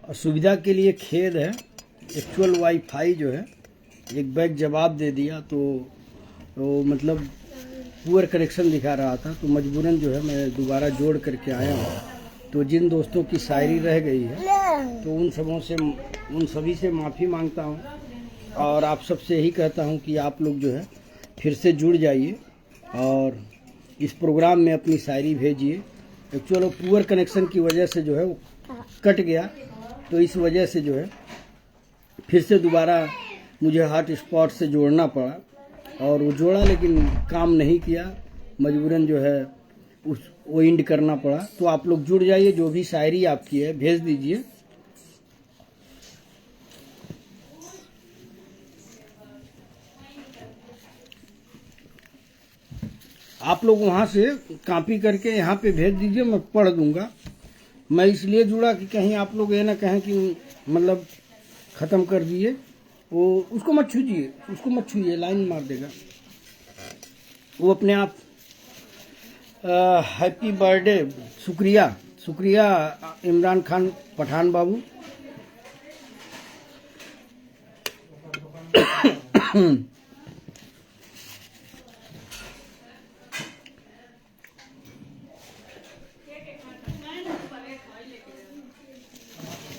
सुविधा के लिए खेद है। एक्चुअल वाईफाई जो है एक बैग जवाब दे दिया तो मतलब पुअर कनेक्शन दिखा रहा था, तो मजबूरन जो है मैं दोबारा जोड़ करके आया हूँ। तो जिन दोस्तों की शायरी रह गई है तो उन सभी से माफ़ी मांगता हूँ और आप सबसे यही कहता हूँ कि आप लोग जो है फिर से जुड़ जाइए और इस प्रोग्राम में अपनी शायरी भेजिए। एक्चुअल पुअर कनेक्शन की वजह से जो है वो कट गया, तो इस वजह से जो है फिर से दोबारा मुझे हॉट स्पॉट से जोड़ना पड़ा और वो जोड़ा लेकिन काम नहीं किया, मजबूरन जो है वो इंड करना पड़ा। तो आप लोग जुड़ जाइए, जो भी शायरी आपकी है भेज दीजिए। आप लोग वहाँ से कॉपी करके यहाँ पे भेज दीजिए, मैं पढ़ दूंगा। मैं इसलिए जुड़ा कि कहीं आप लोग ये ना कहें कि मतलब ख़त्म कर दिए। वो उसको मत छूजिए, लाइन मार देगा वो अपने आप। हैप्पी बर्थडे, शुक्रिया इमरान खान पठान बाबू।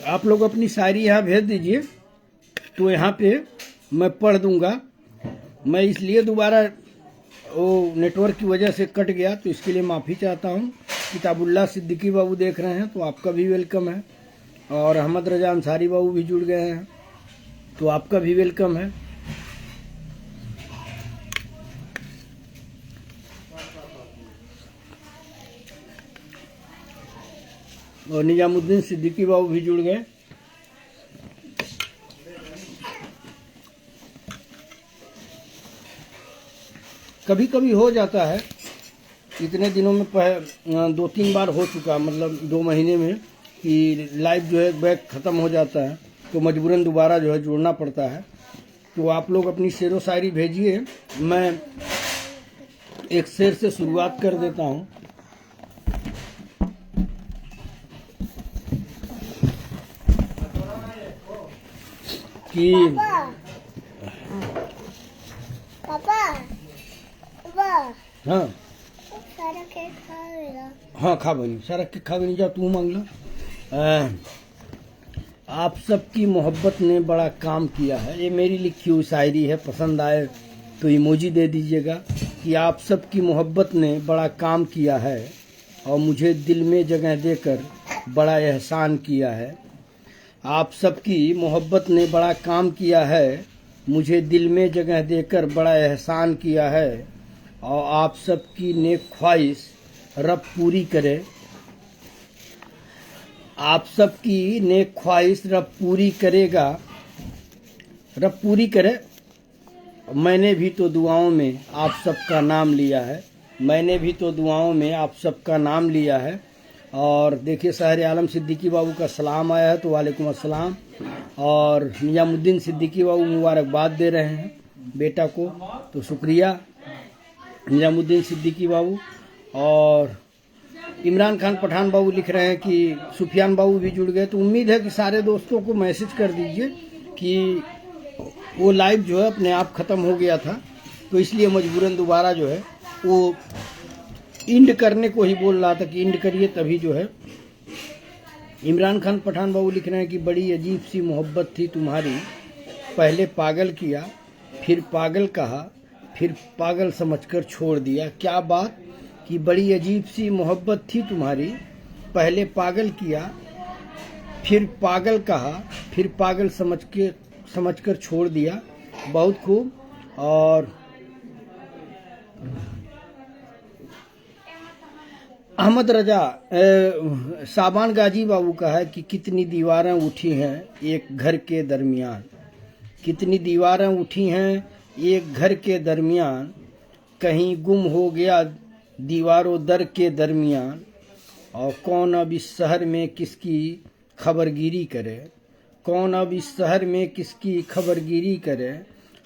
आप लोग अपनी शायरी यहाँ भेज दीजिए तो यहाँ पे मैं पढ़ दूंगा। मैं इसलिए दोबारा वो नेटवर्क की वजह से कट गया, तो इसके लिए माफ़ी चाहता हूँ। किताबुल्लाह सिद्दीकी बाबू देख रहे हैं तो आपका भी वेलकम है, और अहमद रजा अंसारी बाबू भी जुड़ गए हैं तो आपका भी वेलकम है। और निजामुद्दीन सिद्दीकी बाबू भी जुड़ गए। कभी कभी हो जाता है, इतने दिनों में 2-3 बार हो चुका, मतलब 2 महीने में, कि लाइव जो है बैग ख़त्म हो जाता है तो मजबूरन दोबारा जो है जोड़ना पड़ता है। तो आप लोग अपनी शेरो शायरी भेजिए। मैं एक शेर से शुरुआत कर देता हूँ कि हाँ खा बनी सारा केक खा बनी, जा तू मांग ला। आप सबकी मोहब्बत ने बड़ा काम किया है, ये मेरी लिखी हुई शायरी है। पसंद आए तो इमोजी दे दीजिएगा कि आप सबकी मोहब्बत ने बड़ा काम किया है और मुझे दिल में जगह देकर बड़ा एहसान किया है। आप सबकी मोहब्बत ने बड़ा काम किया है, मुझे दिल में जगह देकर बड़ा एहसान किया है, और आप सबकी नेक ख्वाहिश रब पूरी करे। आप सबकी नेक ख्वाहिश रब पूरी करेगा, रब पूरी करे। मैंने भी तो दुआओं में आप सबका नाम लिया है, मैंने भी तो दुआओं में आप सबका नाम लिया है। और देखिए शायर आलम सिद्दीकी बाबू का सलाम आया है, तो वालेकुम अस्सलाम। और निजामुद्दीन सिद्दीकी बाबू मुबारकबाद दे रहे हैं बेटा को, तो शुक्रिया निजामुद्दीन सिद्दीकी बाबू। और इमरान खान पठान बाबू लिख रहे हैं कि सुफियान बाबू भी जुड़ गए। तो उम्मीद है कि सारे दोस्तों को मैसेज कर दीजिए कि वो लाइव जो है अपने आप ख़त्म हो गया था, तो इसलिए मजबूरन दोबारा जो है वो इंड करने को ही बोल रहा था कि इंड करिए, तभी जो है। इमरान खान पठान बाबू लिख रहे हैं कि बड़ी अजीब सी मोहब्बत थी तुम्हारी, पहले पागल किया फिर पागल कहा, फिर पागल समझकर छोड़ दिया। क्या बात कि बड़ी अजीब सी मोहब्बत थी तुम्हारी, पहले पागल किया फिर पागल कहा, फिर पागल समझकर छोड़ दिया। बहुत खूब। और अहमद रजा साबान गाजी बाबू का है कि कितनी दीवारें उठी हैं एक घर के दरमियान, कितनी दीवारें उठी हैं एक घर के दरमियान, कहीं गुम हो गया दीवारों दर के दरमियान, और कौन अब इस शहर में किसकी खबरगिरी करे, कौन अब इस शहर में किसकी खबरगिरी करे,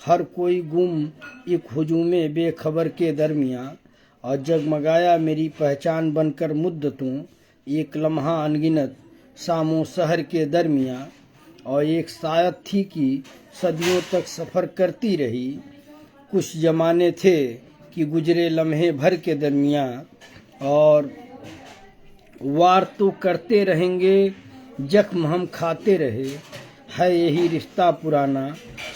हर कोई गुम एक हुजूमे बेखबर के दरमियान, और जगमगाया मेरी पहचान बनकर मुद्दतों, एक लम्हा अनगिनत शामों शहर के दरमियाँ, और एक शायद थी कि सदियों तक सफ़र करती रही। कुछ जमाने थे कि गुजरे लम्हे भर के दरमियाँ, और वार तो करते रहेंगे, जख्म हम खाते रहे, है यही रिश्ता पुराना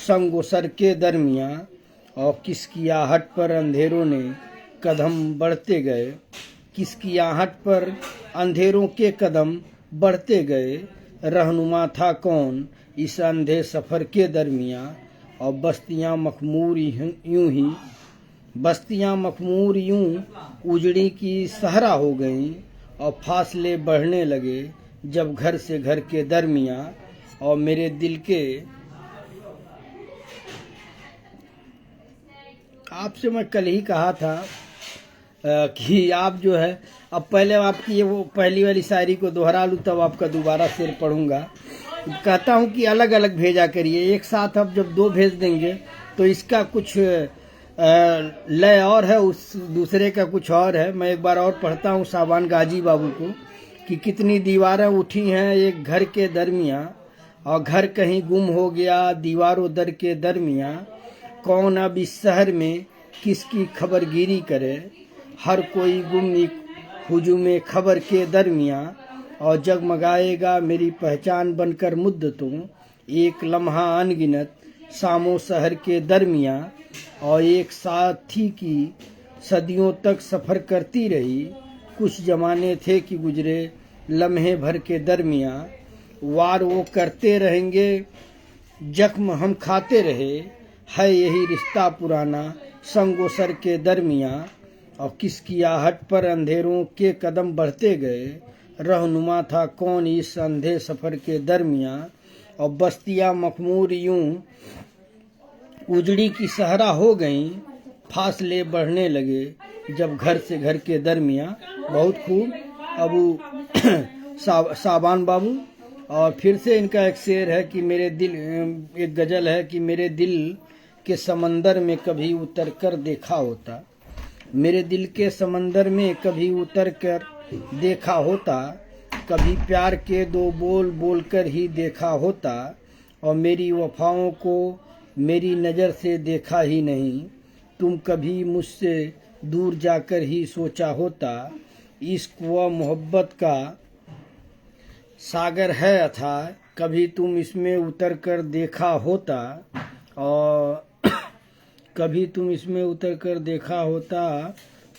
संग सर के दरमियाँ। और किसकी आहट पर अंधेरों ने कदम बढ़ते गए, किसकी आहट पर अंधेरों के कदम बढ़ते गए, रहनुमा था कौन इस अंधे सफ़र के दरमियाँ। और बस्तियाँ मखमूर यूं उजड़ी की सहरा हो गईं, और फासले बढ़ने लगे जब घर से घर के दरमियाँ। और मेरे दिल के आपसे मैं कल ही कहा था कि आप जो है, अब पहले आपकी ये वो पहली वाली शायरी को दोहरा लूँ तब आपका दोबारा शेर पढ़ूंगा। कहता हूँ कि अलग अलग भेजा करिए, एक साथ अब जब दो भेज देंगे तो इसका कुछ लय और है, उस दूसरे का कुछ और है। मैं एक बार और पढ़ता हूँ साबान गाजी बाबू को कि कितनी दीवारें उठी हैं एक घर के दरमियाँ, और घर कहीं गुम हो गया दीवारों दर के दरमियाँ। कौन अब इस शहर में किसकी खबरगिरी करे, हर कोई गुम हुजूम खबर के दरमियाँ। और जगमगाएगा मेरी पहचान बनकर मुद्दतों, एक लम्हा अनगिनत शामों शहर के दरमियाँ। और एक साथी की सदियों तक सफ़र करती रही, कुछ जमाने थे कि गुजरे लम्हे भर के दरमियाँ। वार वो करते रहेंगे, जख्म हम खाते रहे, है यही रिश्ता पुराना संगो सर के दरमियाँ। और किसकी आहट पर अंधेरों के कदम बढ़ते गए, रहनुमा था कौन इस अंधे सफ़र के दरमियाँ। और बस्तियाँ मखमूर यूं उजड़ी की सहरा हो गईं, फासले बढ़ने लगे जब घर से घर के दरमियाँ। बहुत खूब अबू साबान बाबू। और फिर से इनका एक शेर है कि मेरे दिल, एक गज़ल है कि मेरे दिल के समंदर में कभी उतर कर देखा होता, मेरे दिल के समंदर में कभी उतर कर देखा होता, कभी प्यार के दो बोल बोल कर ही देखा होता। और मेरी वफाओं को मेरी नज़र से देखा ही नहीं, तुम कभी मुझसे दूर जाकर ही सोचा होता। इश्क व मोहब्बत का सागर है अथाह, कभी तुम इसमें उतर कर देखा होता, और कभी तुम इसमें उतर कर देखा होता।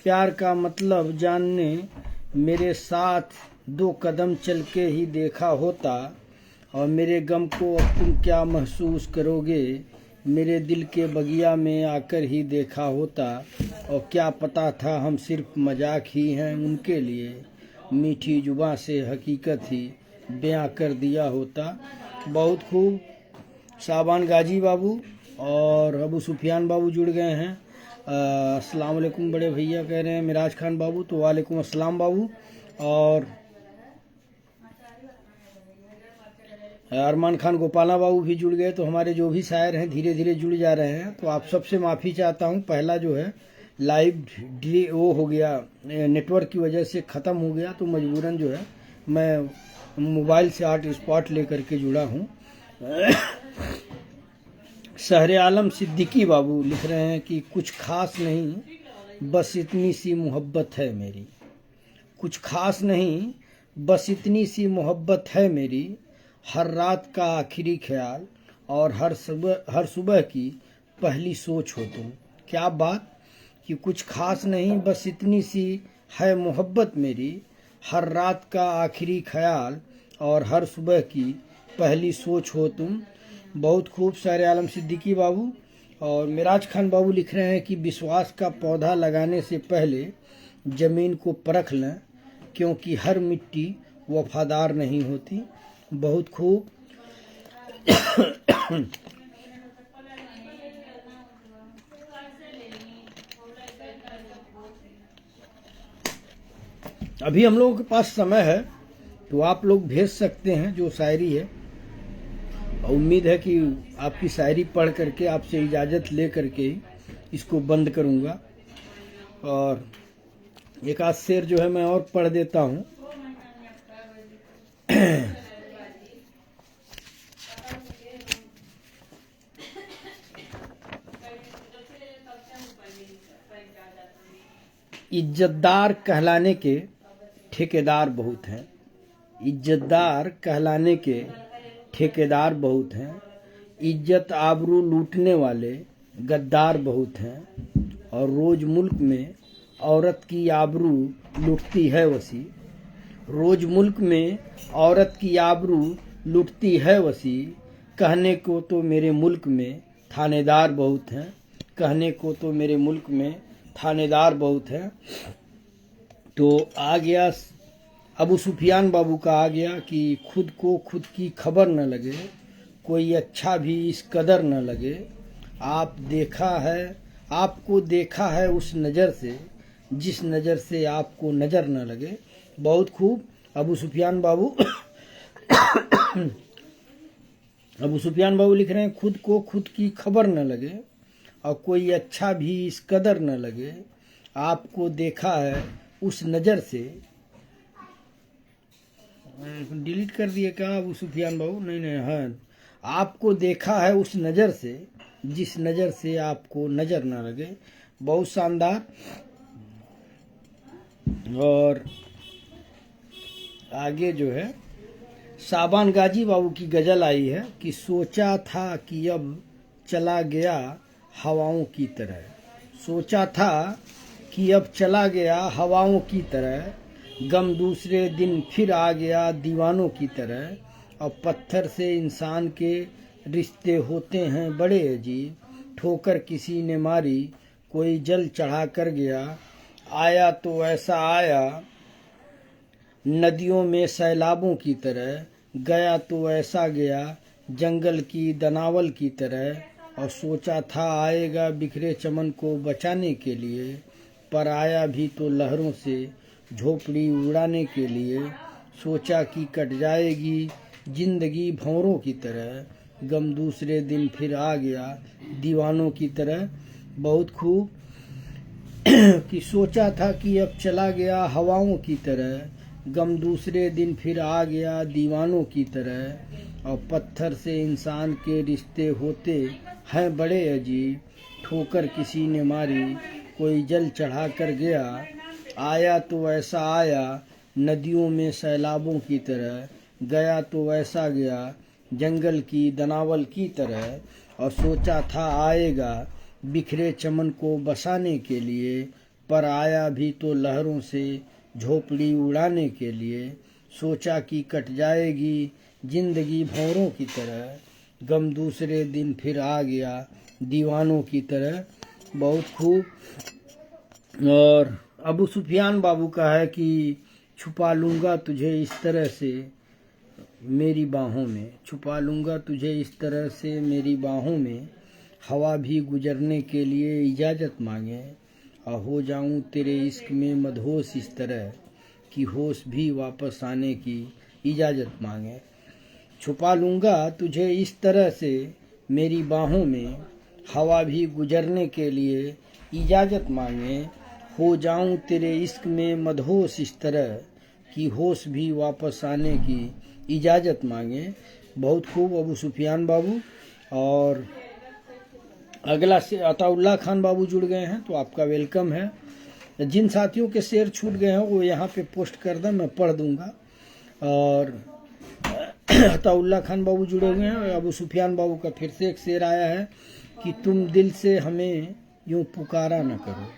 प्यार का मतलब जानने मेरे साथ दो कदम चल के ही देखा होता। और मेरे गम को अब तुम क्या महसूस करोगे, मेरे दिल के बगिया में आकर ही देखा होता। और क्या पता था हम सिर्फ मजाक ही हैं उनके लिए, मीठी जुबां से हकीकत ही बयां कर दिया होता। बहुत खूब साबान गाजी बाबू और अबू सुफियान बाबू जुड़ गए हैं। अस्सलाम वालेकुम बड़े भैया कह रहे हैं मिराज खान बाबू, तो वालेकुम अस्सलाम बाबू। और अरमान खान गोपाला बाबू भी जुड़ गए। तो हमारे जो भी शायर हैं धीरे धीरे जुड़ जा रहे हैं। तो आप सबसे माफ़ी चाहता हूँ, पहला जो है लाइव वो हो गया, नेटवर्क की वजह से ख़त्म हो गया, तो मजबूरन जो है मैं मोबाइल से आर्ट स्पॉट लेकर के जुड़ा हूँ। शहर आलम सिद्दीकी बाबू लिख रहे हैं कि कुछ खास नहीं बस इतनी सी मोहब्बत है मेरी, कुछ खास नहीं बस इतनी सी मोहब्बत है मेरी, हर रात का आखिरी ख्याल और हर सुबह की पहली सोच हो तुम। क्या बात कि कुछ खास नहीं बस इतनी सी है मोहब्बत मेरी, हर रात का आखिरी ख्याल और हर सुबह की पहली सोच हो तुम। बहुत खूब शायर आलम सिद्दीकी बाबू। और मिराज खान बाबू लिख रहे हैं कि विश्वास का पौधा लगाने से पहले ज़मीन को परख लें, क्योंकि हर मिट्टी वफादार नहीं होती। बहुत खूब। अभी हम लोगों के पास समय है, तो आप लोग भेज सकते हैं जो शायरी है। उम्मीद है कि आपकी शायरी पढ़ करके आपसे इजाज़त ले करके इसको बंद करूँगा। और एक आध शेर जो है मैं और पढ़ देता हूँ। इज्जतदार कहलाने के ठेकेदार बहुत हैं। इज्जतदार कहलाने के ठेकेदार बहुत हैं। इज्जत आबरू लूटने वाले गद्दार बहुत हैं। और रोज मुल्क में औरत की आबरू लूटती है वसी। रोज मुल्क में औरत की आबरू लूटती है वसी। कहने को तो मेरे मुल्क में थानेदार बहुत हैं। कहने को तो मेरे मुल्क में थानेदार बहुत हैं। तो आ गया अबू सुफियान बाबू का आ गया कि खुद को खुद की खबर न लगे, कोई अच्छा भी इस कदर न लगे। आपको देखा है उस नज़र से, जिस नज़र से आपको नज़र न लगे। बहुत खूब अबू सुफियान बाबू अबू सुफियान बाबू लिख रहे हैं, खुद को खुद की खबर न लगे और कोई अच्छा भी इस कदर न लगे। आपको देखा है उस नज़र से, डिलीट कर दिए क्या अबू सुफियान बाबू? नहीं, हाँ, आपको देखा है उस नज़र से, जिस नज़र से आपको नज़र न लगे। बहुत शानदार। और आगे जो है साबान गाजी बाबू की गज़ल आई है कि सोचा था कि अब चला गया हवाओं की तरह। सोचा था कि अब चला गया हवाओं की तरह। गम दूसरे दिन फिर आ गया दीवानों की तरह। और पत्थर से इंसान के रिश्ते होते हैं बड़े अजीब। ठोकर किसी ने मारी, कोई जल चढ़ा कर गया। आया तो ऐसा आया नदियों में सैलाबों की तरह। गया तो ऐसा गया जंगल की दनावल की तरह। और सोचा था आएगा बिखरे चमन को बचाने के लिए, पर आया भी तो लहरों से झोपड़ी उड़ाने के लिए। सोचा कि कट जाएगी जिंदगी भंवरों की तरह। गम दूसरे दिन फिर आ गया दीवानों की तरह। बहुत खूब कि सोचा था कि अब चला गया हवाओं की तरह। गम दूसरे दिन फिर आ गया दीवानों की तरह। और पत्थर से इंसान के रिश्ते होते हैं बड़े अजीब। ठोकर किसी ने मारी, कोई जल चढ़ा कर गया। आया तो ऐसा आया नदियों में सैलाबों की तरह। गया तो ऐसा गया जंगल की दनावल की तरह। और सोचा था आएगा बिखरे चमन को बसाने के लिए, पर आया भी तो लहरों से झोपड़ी उड़ाने के लिए। सोचा कि कट जाएगी जिंदगी भंवरों की तरह। गम दूसरे दिन फिर आ गया दीवानों की तरह। बहुत खूब। और अबू सुफियान बाबू का है कि छुपा लूँगा तुझे इस तरह से मेरी बाहों में। छुपा लूँगा तुझे इस तरह से मेरी बाहों में। हवा भी गुजरने के लिए इजाज़त मांगे। और हो जाऊँ तेरे इश्क में मदहोश इस तरह कि होश भी वापस आने की इजाज़त मांगे। छुपा लूँगा तुझे इस तरह से मेरी बाहों में। हवा भी गुजरने के लिए इजाज़त मांगे। हो जाऊं तेरे इश्क में मदहोश इस तरह कि होश भी वापस आने की इजाज़त मांगे। बहुत खूब अबू सुफियान बाबू। और अगला से अताउल्लाह खान बाबू जुड़ गए हैं, तो आपका वेलकम है। जिन साथियों के शेर छूट गए हैं वो यहाँ पे पोस्ट कर दें, मैं पढ़ दूंगा। और अताउल्लाह खान बाबू जुड़े हुए हैं। अबू सुफियान बाबू का फिर से एक शेर आया है कि तुम दिल से हमें यूं पुकारा न करो।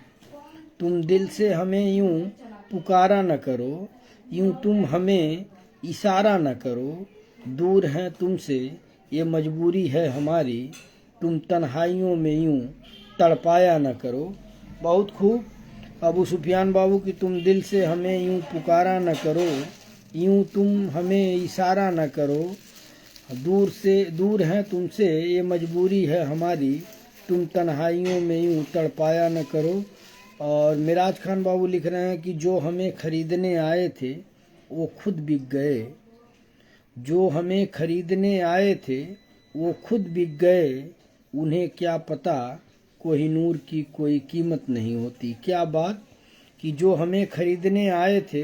तुम दिल से हमें यूं पुकारा न करो। यूं तुम हमें इशारा न करो। दूर हैं तुमसे ये मजबूरी है हमारी। तुम तन्हाइयों में यूं तड़पाया न करो। बहुत खूब अबू सुफियान बाबू कि तुम दिल से हमें यूं पुकारा न करो। यूं तुम हमें इशारा न करो। दूर हैं तुमसे ये मजबूरी है हमारी। तुम तन्हाइयों में यूं तड़पाया न करो। और मिराज खान बाबू लिख रहे हैं कि जो हमें खरीदने आए थे वो खुद बिक गए। जो हमें खरीदने आए थे वो खुद बिक गए। उन्हें क्या पता कोहिनूर की कोई कीमत नहीं होती। क्या बात कि जो हमें खरीदने आए थे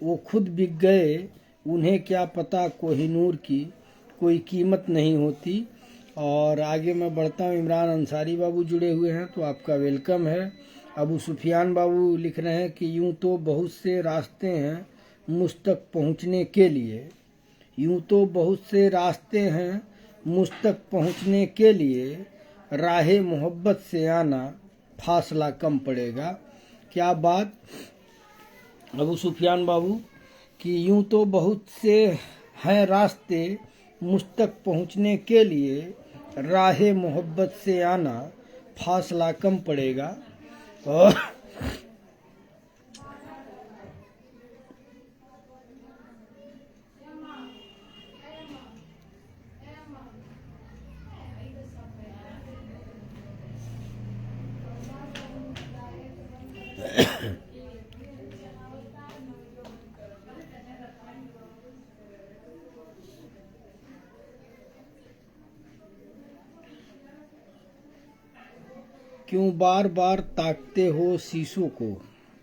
वो खुद बिक गए। उन्हें क्या पता कोहिनूर की कोई कीमत नहीं होती। और आगे मैं बढ़ता हूँ। इमरान अंसारी बाबू जुड़े हुए हैं, तो आपका वेलकम है। अबू सुफियान बाबू लिख रहे हैं कि यूं तो बहुत से रास्ते हैं मुझ तक पहुँचने के लिए, यूं तो बहुत से रास्ते हैं मुझ तक पहुँचने के लिए, राहे मोहब्बत से आना फासला कम पड़ेगा। क्या बात अबू सुफियान बाबू कि यूं तो बहुत से हैं रास्ते मुझ तक पहुँचने के लिए, राहे मोहब्बत से आना फासला कम पड़ेगा। और क्यों बार बार ताकते हो शीशों को,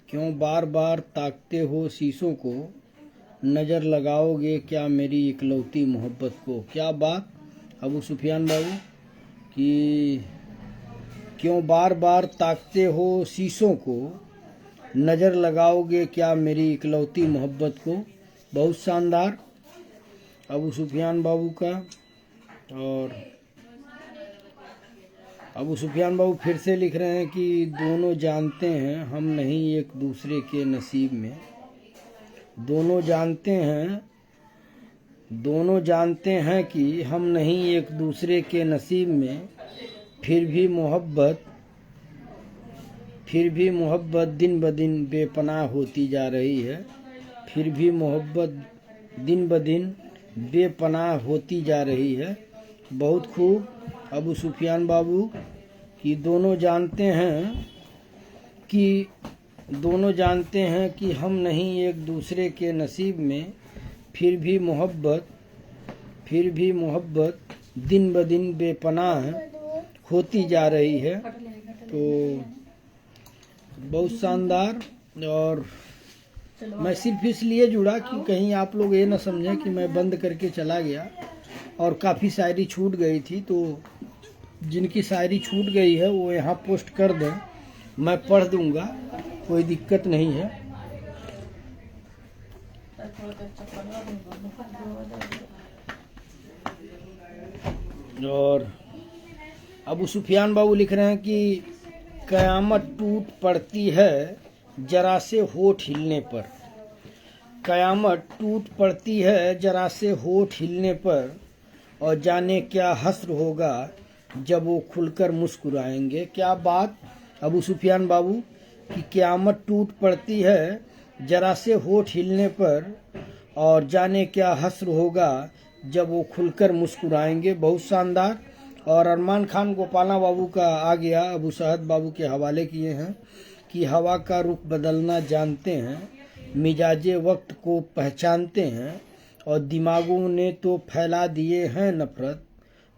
क्यों बार बार ताकते हो शीशों को, नज़र लगाओगे क्या मेरी इकलौती मोहब्बत को। क्या बात अबू सुफियान बाबू कि क्यों बार बार ताकते हो शीशों को, नज़र लगाओगे क्या मेरी इकलौती मोहब्बत को। बहुत शानदार अबू सुफियान बाबू का। और अबू सुफियान बाबू फिर से लिख रहे हैं कि दोनों जानते हैं हम नहीं एक दूसरे के नसीब में, दोनों जानते हैं, दोनों जानते हैं कि हम नहीं एक दूसरे के नसीब में, फिर भी मोहब्बत दिन ब दिन बेपनाह होती जा रही है, फिर भी मोहब्बत दिन ब दिन बेपनाह होती जा रही है। बहुत खूब अबू सुफियान बाबू कि दोनों जानते हैं कि हम नहीं एक दूसरे के नसीब में, फिर भी मोहब्बत दिन ब दिन बेपनाह होती जा रही है। तो बहुत शानदार। और मैं सिर्फ इसलिए जुड़ा कि कहीं आप लोग ये ना समझें कि मैं बंद करके चला गया और काफ़ी शायरी छूट गई थी। तो जिनकी शायरी छूट गई है वो यहाँ पोस्ट कर दें, मैं पढ़ दूंगा, कोई दिक्कत नहीं है। और अबू सुफियान बाबू लिख रहे हैं कि कयामत टूट पड़ती है जरा से होठ हिलने पर, कयामत टूट पड़ती है जरा से होठ हिलने पर, और जाने क्या हस्र होगा जब वो खुलकर मुस्कुराएंगे। क्या बात अबू सुफियान बाबू कि क़यामत टूट पड़ती है जरा से होठ हिलने पर, और जाने क्या हस्र होगा जब वो खुलकर मुस्कुराएंगे। बहुत शानदार। और अरमान खान गोपाला बाबू का आ गया, अबू सहद बाबू के हवाले किए हैं कि हवा का रुख बदलना जानते हैं, मिजाजे वक्त को पहचानते हैं, और दिमागों ने तो फैला दिए हैं नफरत,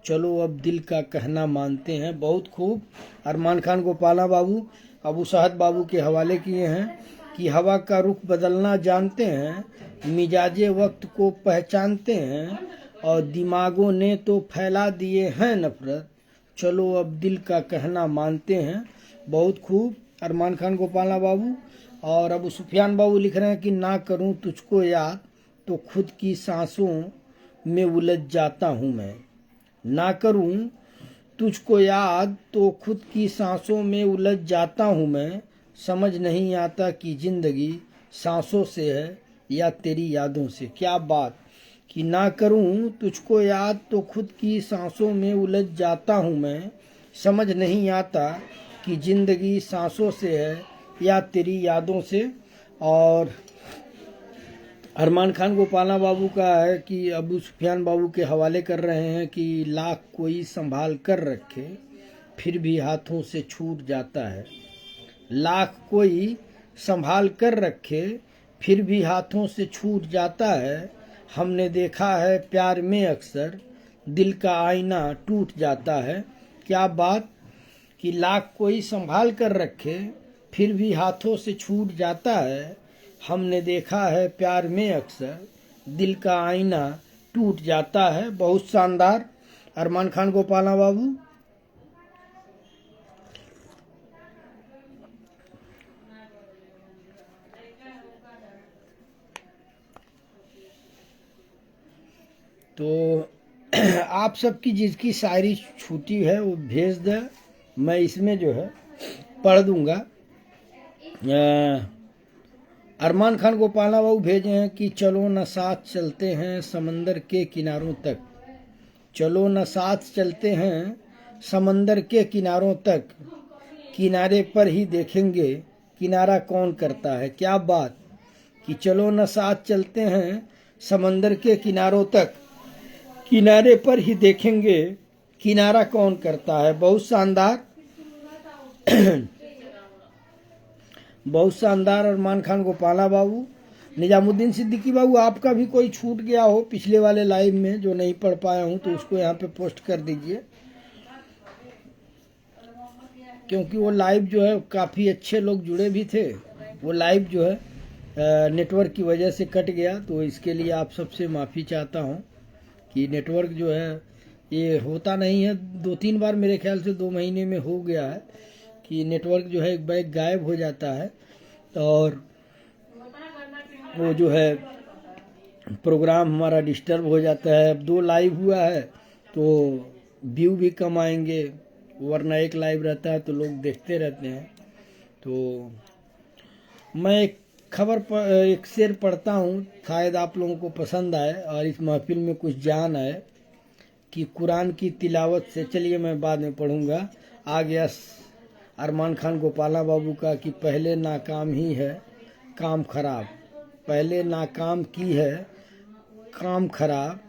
चलो अब दिल का कहना मानते हैं। बहुत खूब अरमान खान गोपाला बाबू अबू सहद बाबू के हवाले किए हैं कि हवा का रुख बदलना जानते हैं, मिजाजे वक्त को पहचानते हैं, और दिमागों ने तो फैला दिए हैं नफरत, चलो अब दिल का कहना मानते हैं। बहुत खूब अरमान खान गोपाला बाबू। और अबू सुफियान बाबू लिख रहे हैं कि ना करूं तुझको याद तो खुद की सांसों में उलझ जाता हूं मैं, ना करूं तुझको याद तो खुद की सांसों में उलझ जाता हूं मैं, समझ नहीं आता कि जिंदगी सांसों से है या तेरी यादों से। क्या बात कि ना करूं तुझको याद तो खुद की सांसों में उलझ जाता हूं मैं, समझ नहीं आता कि जिंदगी सांसों से है या तेरी यादों से। और अरमान खान गोपाला बाबू का है कि अबू सुफियान बाबू के हवाले कर रहे हैं कि लाख कोई संभाल कर रखे फिर भी हाथों से छूट जाता है, लाख कोई संभाल कर रखे फिर भी हाथों से छूट जाता है, हमने देखा है प्यार में अक्सर दिल का आईना टूट जाता है। क्या बात कि लाख कोई संभाल कर रखे फिर भी हाथों से छूट जाता है, हमने देखा है प्यार में अक्सर दिल का आईना टूट जाता है। बहुत शानदार अरमान खान गोपाला बाबू। तो आप सबकी जिसकी शायरी छूटी है वो भेज दे, मैं इसमें जो है पढ़ दूंगा। अरमान खान गोपाला बाबू भेजे हैं कि चलो न साथ चलते हैं समंदर के किनारों तक, चलो न साथ चलते हैं समंदर के किनारों तक, किनारे पर ही देखेंगे किनारा कौन करता है। क्या बात कि चलो न साथ चलते हैं समंदर के किनारों तक, किनारे पर ही देखेंगे किनारा कौन करता है। बहुत शानदार बहुत शानदार अरमान खान गोपाला बाबू। निजामुद्दीन सिद्दीकी बाबू, आपका भी कोई छूट गया हो पिछले वाले लाइव में जो नहीं पढ़ पाया हूं तो उसको यहाँ पे पोस्ट कर दीजिए, क्योंकि वो लाइव जो है काफ़ी अच्छे लोग जुड़े भी थे। वो लाइव जो है नेटवर्क की वजह से कट गया, तो इसके लिए आप सबसे माफ़ी चाहता हूँ कि नेटवर्क जो है ये होता नहीं है। 2-3 बार मेरे ख्याल से 2 महीने में हो गया है कि नेटवर्क जो है एक बैग गायब हो जाता है और वो जो है प्रोग्राम हमारा डिस्टर्ब हो जाता है। अब 2 लाइव हुआ है तो व्यू भी कम आएंगे, वरना एक लाइव रहता है तो लोग देखते रहते हैं। तो मैं एक एक शेर पढ़ता हूँ, शायद आप लोगों को पसंद आए और इस महफिल में कुछ जान आए कि कुरान की तिलावत से। चलिए मैं बाद में पढ़ूंगा। आ गया अरमान खान गोपाला बाबू का कि पहले नाकाम ही है काम खराब, पहले नाकाम की है काम खराब,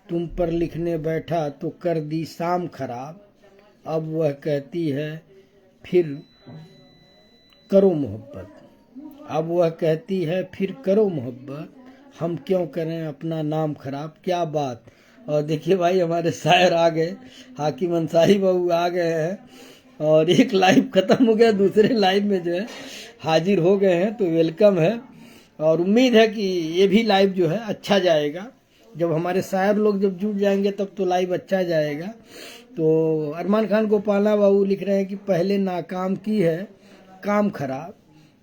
तुम पर लिखने बैठा तो कर दी शाम खराब, अब वह कहती है फिर करो मोहब्बत, अब वह कहती है फिर करो मोहब्बत, हम क्यों करें अपना नाम खराब। क्या बात। और देखिए भाई हमारे शायर आ गए, हाकिम अंसारी बाबू आ गए हैं और एक लाइव खत्म हो गया, दूसरे लाइव में जो है हाजिर हो गए हैं, तो वेलकम है। और उम्मीद है कि ये भी लाइव जो है अच्छा जाएगा। जब हमारे शायर लोग जब जुड़ जाएंगे तब तो लाइव अच्छा जाएगा। तो अरमान खान गोपाला बाबू लिख रहे हैं कि पहले नाकाम की है काम खराब,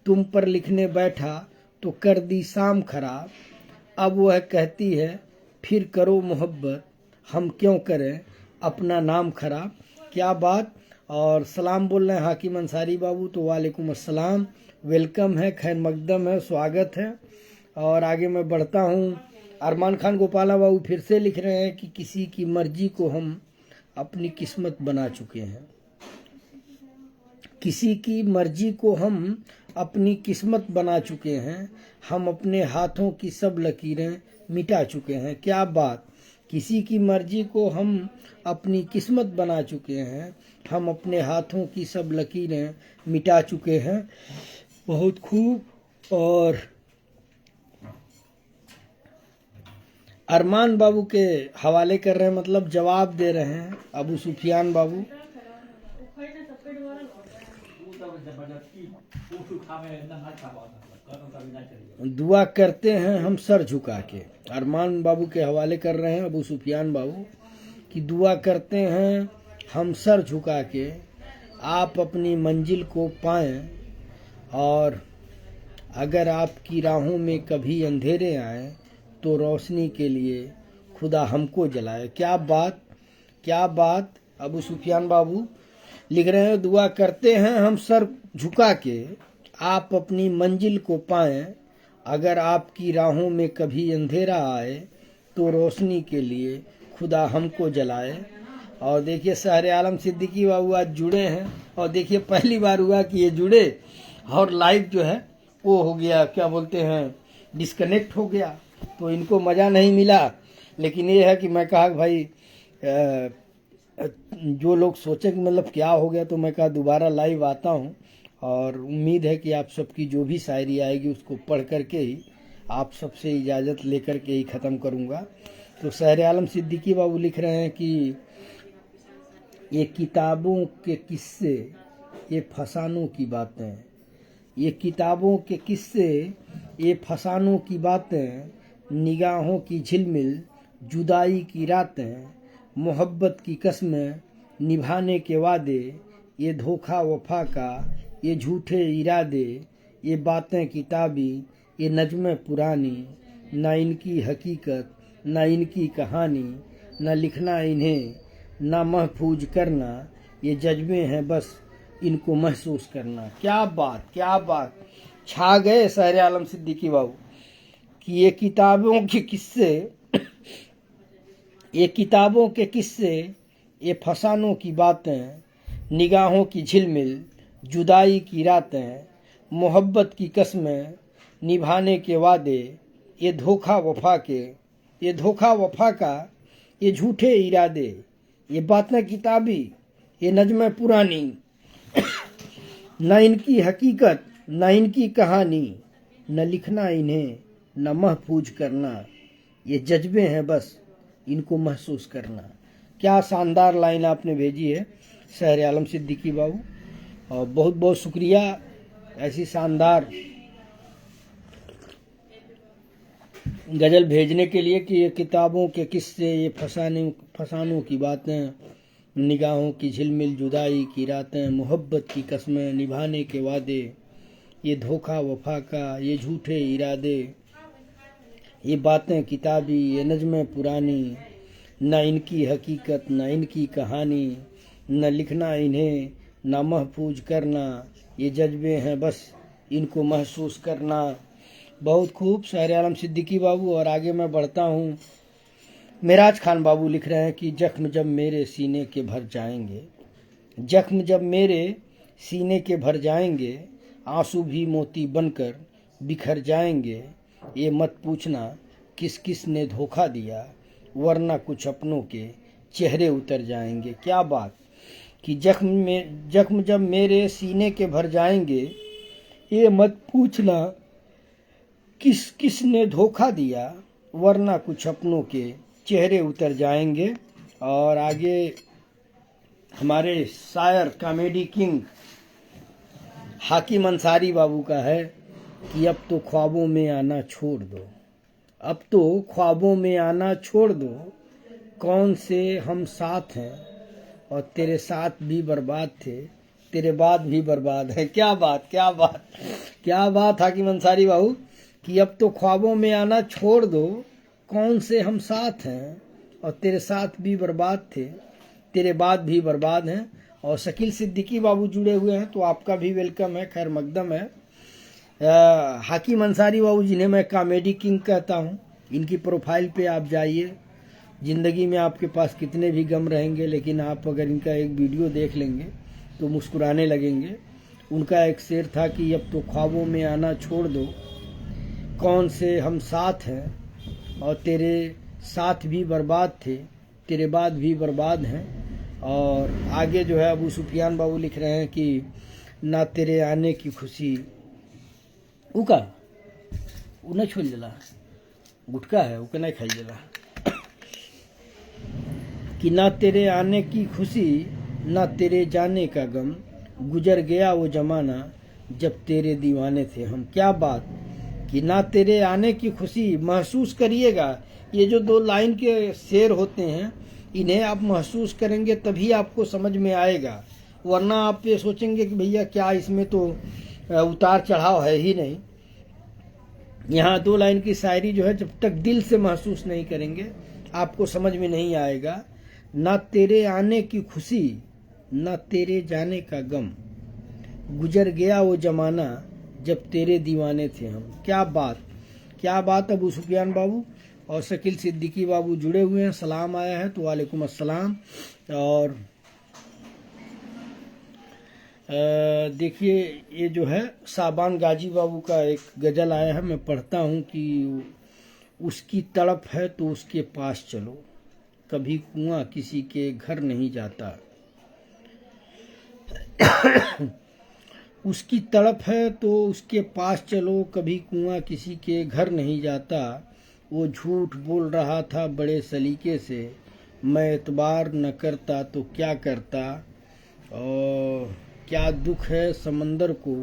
तुम पर लिखने बैठा तो कर दी शाम खराब, अब वह कहती है फिर करो मोहब्बत, हम क्यों करें अपना नाम खराब। क्या बात। और सलाम बोल रहे हैं हाकिम अंसारी बाबू, तो वालेकुम अस्सलाम, वेलकम है, खैर मकदम है, स्वागत है। और आगे मैं बढ़ता हूँ। अरमान खान गोपाला बाबू फिर से लिख रहे हैं कि किसी की मर्जी को हम अपनी किस्मत बना चुके हैं, किसी की मर्जी को हम अपनी किस्मत बना चुके हैं, हम अपने हाथों की सब लकीरें मिटा चुके हैं। क्या बात। किसी की मर्जी को हम अपनी किस्मत बना चुके हैं, हम अपने हाथों की सब लकीरें मिटा चुके हैं। बहुत खूब। और अरमान बाबू के हवाले कर रहे हैं, मतलब जवाब दे रहे हैं अबू सुफियान बाबू। दुआ करते हैं हम सर झुका के, अरमान बाबू के हवाले कर रहे हैं अबू सुफियान बाबू कि दुआ करते हैं हम सर झुका के, आप अपनी मंजिल को पाएं, और अगर आपकी राहों में कभी अंधेरे आए तो रोशनी के लिए खुदा हमको जलाए। क्या बात, क्या बात। अबू सुफियान बाबू लिख रहे हैं दुआ करते हैं हम सर झुका के, आप अपनी मंजिल को पाएं, अगर आपकी राहों में कभी अंधेरा आए तो रोशनी के लिए खुदा हमको जलाए। और देखिए शहर आलम सिद्दीकी बाबू आज जुड़े हैं, और देखिए पहली बार हुआ कि ये जुड़े और लाइव जो है वो हो गया, क्या बोलते हैं, डिस्कनेक्ट हो गया, तो इनको मज़ा नहीं मिला। लेकिन ये है कि मैं कहा भाई जो लोग सोचे कि मतलब क्या हो गया, तो मैं कहा दोबारा लाइव आता हूँ, और उम्मीद है कि आप सबकी जो भी शायरी आएगी उसको पढ़ करके ही आप सबसे इजाज़त लेकर के ही ख़त्म करूँगा। तो शहर आलम सिद्दीकी बाबू लिख रहे हैं कि ये किताबों के किस्से, ये फसानों की बातें, ये किताबों के किस्से, ये फसानों की बातें, निगाहों की झिलमिल जुदाई की रातें, मोहब्बत की कस्में निभाने के वादे, ये धोखा वफा का, ये झूठे इरादे, ये बातें किताबी, ये नज़्में पुरानी, ना इनकी हकीकत ना इनकी कहानी, न लिखना इन्हें ना महफूज करना, ये जज्बे हैं बस इनको महसूस करना। क्या बात, क्या बात, छा गए शहर आलम सिद्दीकी बाबू कि ये किताबों के किस्से, ये किताबों के किस्से, ये फसानों की बातें, निगाहों की झिलमिल जुदाई की रातें, मोहब्बत की कस्में निभाने के वादे, ये धोखा वफा के, ये धोखा वफा का, ये झूठे इरादे, ये बातें किताबी, ये नज़्में पुरानी, न इनकी हकीकत न इनकी कहानी, न लिखना इन्हें न महफूज करना, ये जज्बे हैं बस इनको महसूस करना। क्या शानदार लाइन आपने भेजी है शहर आलम सिद्दीकी बाबू, और बहुत बहुत शुक्रिया ऐसी शानदार गज़ल भेजने के लिए कि ये किताबों के किस्से, ये फसानों की बातें, निगाहों की झिलमिल जुदाई की रातें, मोहब्बत की कस्में निभाने के वादे, ये धोखा वफा का, ये झूठे इरादे, ये बातें किताबी, ये नज़्में पुरानी, न इनकी हकीकत न इनकी कहानी, न लिखना इन्हें न महफूज करना, ये जज्बे हैं बस इनको महसूस करना। बहुत खूब शहर आलम सिद्दीकी बाबू। और आगे मैं बढ़ता हूँ। मेराज खान बाबू लिख रहे हैं कि जख्म जब मेरे सीने के भर जाएंगे, जख्म जब मेरे सीने के भर जाएंगे, आंसू भी मोती बनकर बिखर जाएंगे, ये मत पूछना किस किस ने धोखा दिया, वरना कुछ अपनों के चेहरे उतर जाएंगे। क्या बात कि जख्म जब मेरे सीने के भर जाएंगे, ये मत पूछना किस किस ने धोखा दिया, वरना कुछ अपनों के चेहरे उतर जाएंगे। और आगे हमारे शायर कॉमेडी किंग हाकिम अंसारी बाबू का है कि अब तो ख्वाबों में आना छोड़ दो, अब तो ख्वाबों में आना छोड़ दो, कौन से हम साथ हैं और तेरे साथ भी बर्बाद थे, तेरे बाद भी बर्बाद है। क्या बात, क्या बात, क्या बात हाकिम अंसारी बाबू कि अब तो ख्वाबों में आना छोड़ दो, कौन से हम साथ हैं और तेरे साथ भी बर्बाद थे, तेरे बाद भी बर्बाद हैं। और शकील सिद्दीकी बाबू जुड़े हुए हैं, तो आपका भी वेलकम है, खैर मकदम है। हाकिम अंसारी बाबू जिन्हें मैं कॉमेडी किंग कहता हूँ, इनकी प्रोफाइल पे आप जाइए। ज़िंदगी में आपके पास कितने भी गम रहेंगे, लेकिन आप अगर इनका एक वीडियो देख लेंगे तो मुस्कुराने लगेंगे। उनका एक शेर था कि अब तो ख्वाबों में आना छोड़ दो, कौन से हम साथ हैं और तेरे साथ भी बर्बाद थे, तेरे बाद भी बर्बाद हैं। और आगे जो है अबू सुफियान बाबू लिख रहे हैं कि ना तेरे आने की खुशी उका उ नहीं छोड़ देला, गुटका है उके नहीं खाई देला, कि ना तेरे आने की खुशी ना तेरे जाने का गम, गुजर गया वो जमाना जब तेरे दीवाने थे हम। क्या बात कि ना तेरे आने की खुशी महसूस करिएगा। ये जो दो लाइन के शेर होते हैं, इन्हें आप महसूस करेंगे तभी आपको समझ में आएगा, वरना आप ये सोचेंगे कि भैया क्या इसमें तो उतार चढ़ाव है ही नहीं। यहाँ दो लाइन की शायरी जो है, जब तक दिल से महसूस नहीं करेंगे आपको समझ में नहीं आएगा। ना तेरे आने की खुशी ना तेरे जाने का गम, गुजर गया वो जमाना जब तेरे दीवाने थे हम। क्या बात, क्या बात अबू सुफियान बाबू। और शकील सिद्दीकी बाबू जुड़े हुए हैं, सलाम आया है तो वालेकुम अस्सलाम। और देखिए ये जो है साबान गाजी बाबू का एक गज़ल आया है, मैं पढ़ता हूँ कि उसकी तड़प है तो उसके पास चलो, कभी कुआं किसी के घर नहीं जाता। उसकी तड़प है तो उसके पास चलो, कभी कुआं किसी के घर नहीं जाता। वो झूठ बोल रहा था बड़े सलीके से, मैं एतबार न करता तो क्या करता। और क्या दुख है समंदर को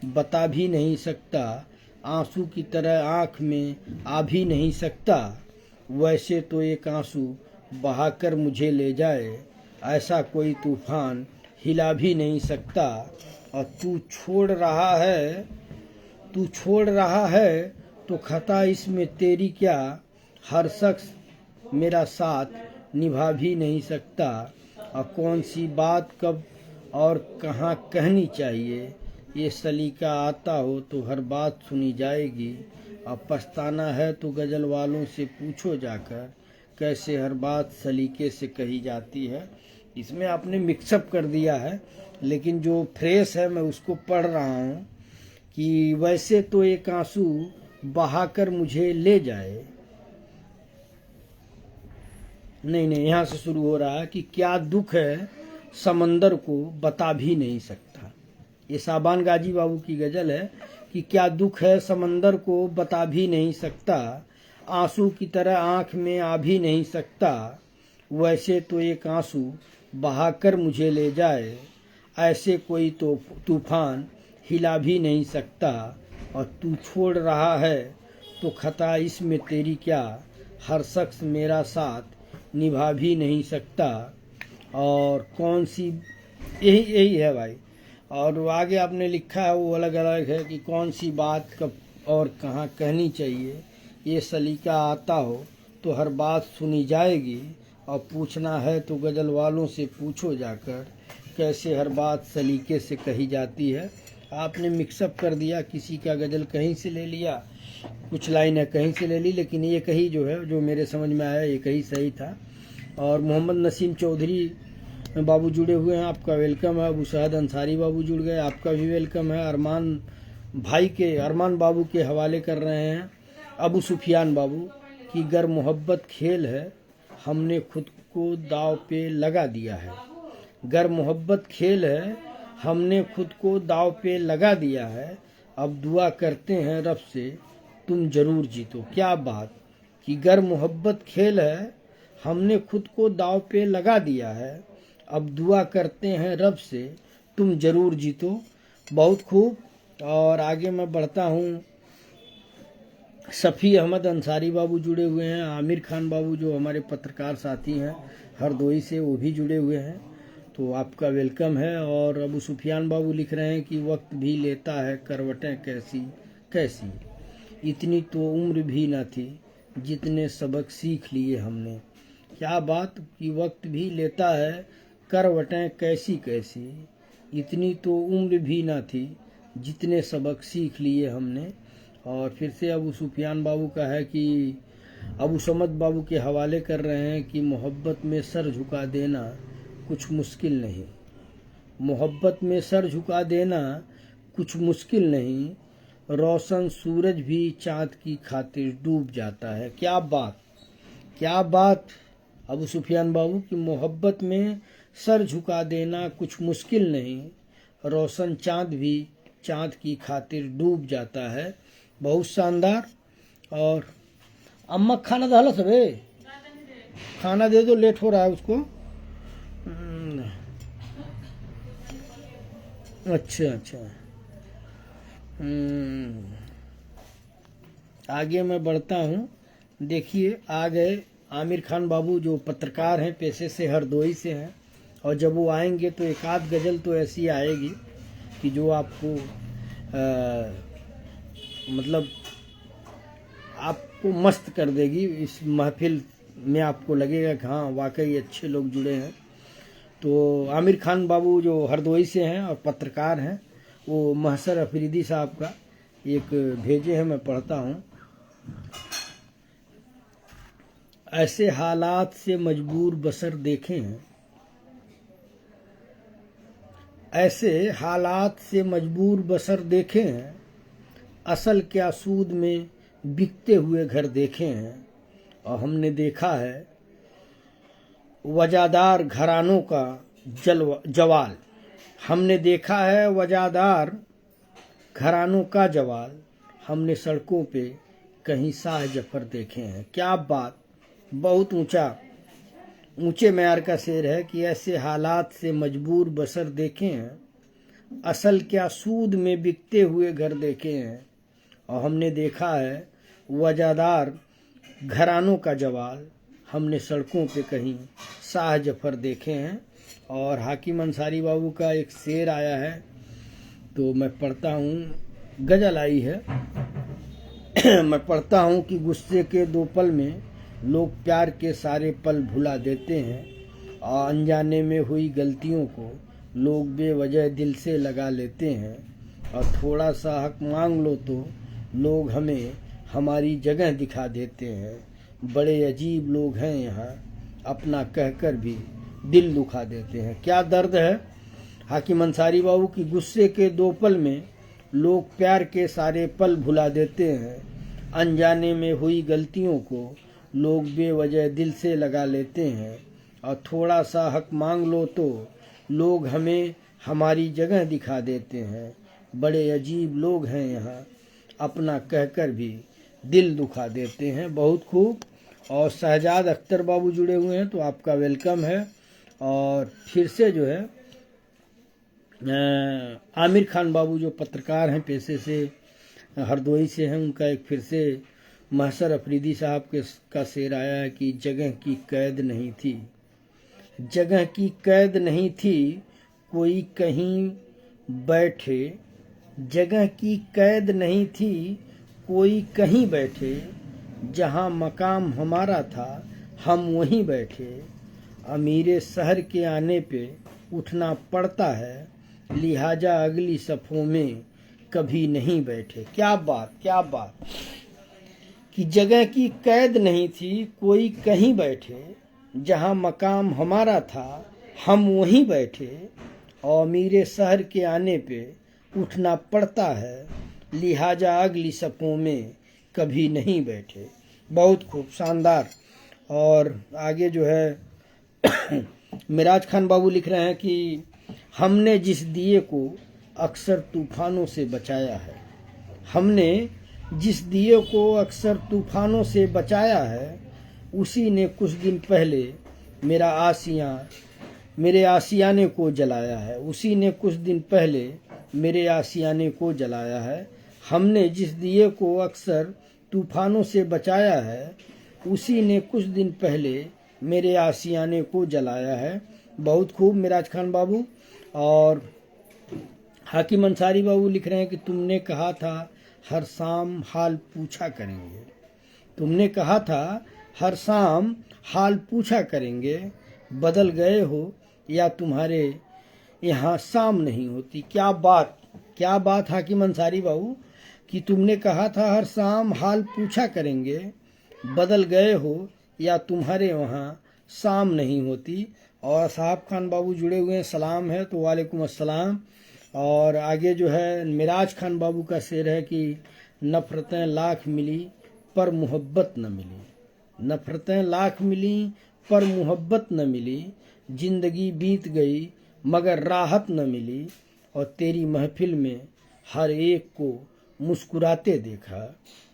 बता भी नहीं सकता, आंसू की तरह आँख में आ भी नहीं सकता। वैसे तो एक आंसू बहाकर मुझे ले जाए, ऐसा कोई तूफान हिला भी नहीं सकता। और तू छोड़ रहा है तो खता इसमें तेरी क्या, हर शख्स मेरा साथ निभा भी नहीं सकता। और कौन सी बात कब और कहाँ कहनी चाहिए, ये सलीका आता हो तो हर बात सुनी जाएगी। अब पछताना है तो गज़ल वालों से पूछो जाकर, कैसे हर बात सलीके से कही जाती है। इसमें आपने मिक्सअप कर दिया है, लेकिन जो फ्रेश है मैं उसको पढ़ रहा हूँ कि वैसे तो एक आंसू बहाकर मुझे ले जाए। नहीं, यहाँ से शुरू हो रहा है कि क्या दुख है समंदर को बता भी नहीं सकता। ये साबान गाजी बाबू की गज़ल है कि क्या दुख है समंदर को बता भी नहीं सकता, आंसू की तरह आँख में आ भी नहीं सकता। वैसे तो एक आंसू बहाकर मुझे ले जाए, ऐसे कोई तो तूफान हिला भी नहीं सकता। और तू छोड़ रहा है तो खता इसमें तेरी क्या, हर शख्स मेरा साथ निभा भी नहीं सकता। और कौन सी, यही है भाई। और आगे आपने लिखा है वो अलग अलग है कि कौन सी बात कब और कहाँ कहनी चाहिए, ये सलीका आता हो तो हर बात सुनी जाएगी। और पूछना है तो गज़ल वालों से पूछो जाकर, कैसे हर बात सलीके से कही जाती है। आपने मिक्सअप कर दिया, किसी का गज़ल कहीं से ले लिया, कुछ लाइनें कहीं से ले ली, लेकिन ये कही जो है जो मेरे समझ में आया ये कही सही था। और मोहम्मद नसीम चौधरी बाबू जुड़े हुए हैं, आपका वेलकम है। अबू शहद अंसारी बाबू जुड़ गए, आपका भी वेलकम है। अरमान बाबू के हवाले कर रहे हैं अबू सुफियान बाबू कि गर मोहब्बत खेल है, हमने खुद को दाव पे लगा दिया है। गर मोहब्बत खेल है, हमने खुद को दाव पे लगा दिया है। अब दुआ करते हैं रब से तुम जरूर जीतो। क्या बात कि गर मोहब्बत खेल है, हमने खुद को दाव पे लगा दिया है। अब दुआ करते हैं रब से तुम जरूर जीतो। बहुत खूब। और आगे मैं बढ़ता हूँ। शफी अहमद अंसारी बाबू जुड़े हुए हैं, आमिर खान बाबू जो हमारे पत्रकार साथी हैं हरदोई से, वो भी जुड़े हुए हैं, तो आपका वेलकम है। और अबू सुफियान बाबू लिख रहे हैं कि वक्त भी लेता है करवटें कैसी कैसी, इतनी तो उम्र भी न थी जितने सबक सीख लिए हमने। क्या बात कि वक्त भी लेता है करवटें कैसी कैसी, इतनी तो उम्र भी न थी जितने सबक सीख लिए हमने। और फिर से अबू सुफियान बाबू का है कि अबू समद बाबू के हवाले कर रहे हैं कि मोहब्बत में सर झुका देना कुछ मुश्किल नहीं, मोहब्बत में सर झुका देना कुछ मुश्किल नहीं, रोशन सूरज भी चाँद की खातिर डूब जाता है। क्या बात अबू सुफियान बाबू की मोहब्बत में सर झुका देना कुछ मुश्किल नहीं, रोशन चाँद भी चाँद की खातिर डूब जाता है। बहुत शानदार। और अम्मा खाना डाला सबे, खाना दे दो, लेट हो रहा है उसको। अच्छा। आगे मैं बढ़ता हूँ। देखिए आ गए आमिर खान बाबू जो पत्रकार हैं पेशे से, हरदोई से हैं। और जब वो आएंगे तो एक आध गज़ल तो ऐसी आएगी कि जो आपको मतलब आपको मस्त कर देगी। इस महफिल में आपको लगेगा कि हाँ वाकई अच्छे लोग जुड़े हैं। तो आमिर खान बाबू जो हरदोई से हैं और पत्रकार हैं, वो महसर अफरीदी साहब का एक भेजे हैं, मैं पढ़ता हूँ। ऐसे हालात से मजबूर बसर देखे हैं, ऐसे हालात से मजबूर बसर देखे हैं, असल क्या सूद में बिकते हुए घर देखे हैं। और हमने देखा है वजादार घरानों का जवाल, हमने देखा है वजादार घरानों का जवाल, हमने सड़कों पे कहीं शाह जफर देखे हैं। क्या बात, बहुत ऊंचे म्यार का शेर है कि ऐसे हालात से मजबूर बसर देखे हैं, असल क्या सूद में बिकते हुए घर देखे हैं। और हमने देखा है वजादार घरानों का जवाल हमने सड़कों पे कहीं शाह जफर देखे हैं। और हाकिम अंसारी बाबू का एक शेर आया है तो मैं पढ़ता हूँ, गजल आई है। मैं पढ़ता हूँ कि गुस्से के 2 पल में लोग प्यार के सारे पल भुला देते हैं, और अनजाने में हुई गलतियों को लोग बेवजह दिल से लगा लेते हैं, और थोड़ा सा हक मांग लो तो लोग हमें हमारी जगह दिखा देते हैं। बड़े अजीब लोग हैं यहाँ, अपना कहकर भी दिल दुखा देते हैं। क्या दर्द है हाकिम अंसारी बाबू की गुस्से के 2 पल में लोग प्यार के सारे पल भुला देते हैं, अनजाने में हुई गलतियों को लोग बेवजह दिल से लगा लेते हैं, और थोड़ा सा हक मांग लो तो लोग हमें हमारी जगह दिखा देते हैं। बड़े अजीब लोग हैं यहाँ, अपना कहकर भी दिल दुखा देते हैं। बहुत खूब। और शहजाद अख्तर बाबू जुड़े हुए हैं तो आपका वेलकम है। और फिर से जो है आमिर खान बाबू जो पत्रकार हैं पेशे से, हरदोई से हैं, उनका एक फिर से महसर अफरीदी साहब का शेर आया है कि जगह की कैद नहीं थी, जगह की कैद नहीं थी, कोई कहीं बैठे, जगह की कैद नहीं थी, कोई कहीं बैठे, जहाँ मकाम हमारा था हम वहीं बैठे, अमीरे शहर के आने पे उठना पड़ता है, लिहाजा अगली सफ़ों में कभी नहीं बैठे। क्या बात, क्या बात कि जगह की कैद नहीं थी, कोई कहीं बैठे, जहाँ मकाम हमारा था हम वहीं बैठे, और अमीरे शहर के आने पे उठना पड़ता है, लिहाजा अगली सफ़ों में कभी नहीं बैठे। बहुत खूब, शानदार। और आगे जो है मिराज खान बाबू लिख रहे हैं कि हमने जिस दिए को अक्सर तूफानों से बचाया है, हमने जिस दिए को अक्सर तूफानों से बचाया है, उसी ने कुछ दिन पहले मेरे आशियाने को जलाया है, उसी ने कुछ दिन पहले मेरे आशियाने को जलाया है। हमने जिस दिए को अक्सर तूफानों से बचाया है, उसी ने कुछ दिन पहले मेरे आशियाने को जलाया है। बहुत खूब मिराज खान बाबू। और हाकिम अंसारी बाबू लिख रहे हैं कि तुमने कहा था हर शाम हाल पूछा करेंगे, तुमने कहा था हर शाम हाल पूछा करेंगे, बदल गए हो या तुम्हारे यहाँ शाम नहीं होती। क्या बात, क्या बात हाकिम अंसारी बाबू कि तुमने कहा था हर शाम हाल पूछा करेंगे, बदल गए हो या तुम्हारे वहाँ शाम नहीं होती। और साहब खान बाबू जुड़े हुए हैं, सलाम है तो वालेकुम अस्सलाम। और आगे जो है मिराज खान बाबू का शेर है कि नफ़रतें लाख मिली पर मोहब्बत न मिली, नफ़रतें लाख मिली पर मोहब्बत न मिली, जिंदगी बीत गई मगर राहत न मिली, और तेरी महफिल में हर एक को मुस्कुराते देखा,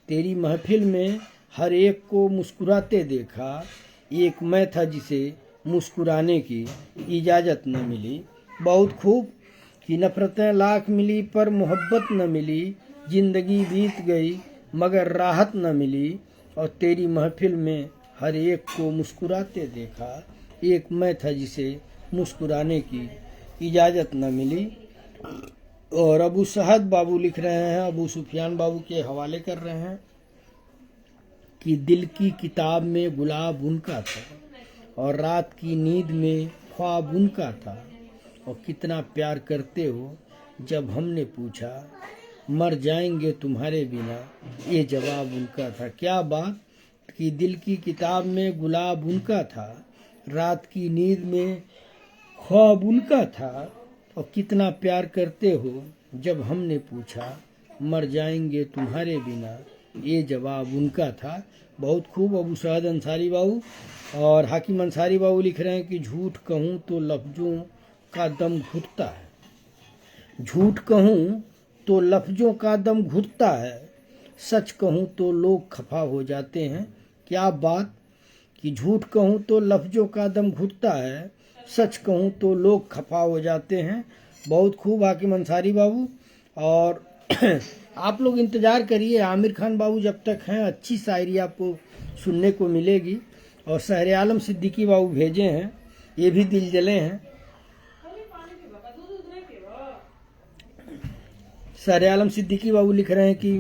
तेरी महफिल में हर एक को मुस्कुराते देखा, एक मैं था जिसे मुस्कुराने की इजाज़त न मिली। बहुत खूब कि नफ़रतें लाख मिली पर मोहब्बत न मिली, जिंदगी बीत गई मगर राहत न मिली, और तेरी महफिल में हर एक को मुस्कुराते देखा, एक मैं था जिसे मुस्कुराने की इजाज़त न मिली। और अबू सहद बाबू लिख रहे हैं, अबू सुफियान बाबू के हवाले कर रहे हैं कि दिल की किताब में गुलाब उनका था, और रात की नींद में ख्वाब उनका था, और कितना प्यार करते हो जब हमने पूछा, मर जाएंगे तुम्हारे बिना, ये जवाब उनका था। क्या बात कि दिल की किताब में गुलाब उनका था, रात की नींद में ख्वाब उनका था, और कितना प्यार करते हो जब हमने पूछा, मर जाएंगे तुम्हारे बिना, ये जवाब उनका था। बहुत खूब अबू सहद अंसारी बाबू। और हाकिम अंसारी बाबू लिख रहे हैं कि झूठ कहूँ तो लफ्ज़ों का दम घुटता है, झूठ कहूँ तो लफ्ज़ों का दम घुटता है, सच कहूँ तो लोग खफा हो जाते हैं। क्या बात कि झूठ कहूँ तो लफ्ज़ों का दम घुटता है, सच कहूँ तो लोग खफा हो जाते हैं। बहुत खूब हाकिम अंसारी बाबू। और आप लोग इंतज़ार करिए, आमिर खान बाबू जब तक हैं अच्छी शायरी आपको सुनने को मिलेगी। और शहर आलम सिद्दीकी बाबू भेजे हैं, ये भी दिल जले हैं। शहर आलम सिद्दीकी बाबू लिख रहे हैं कि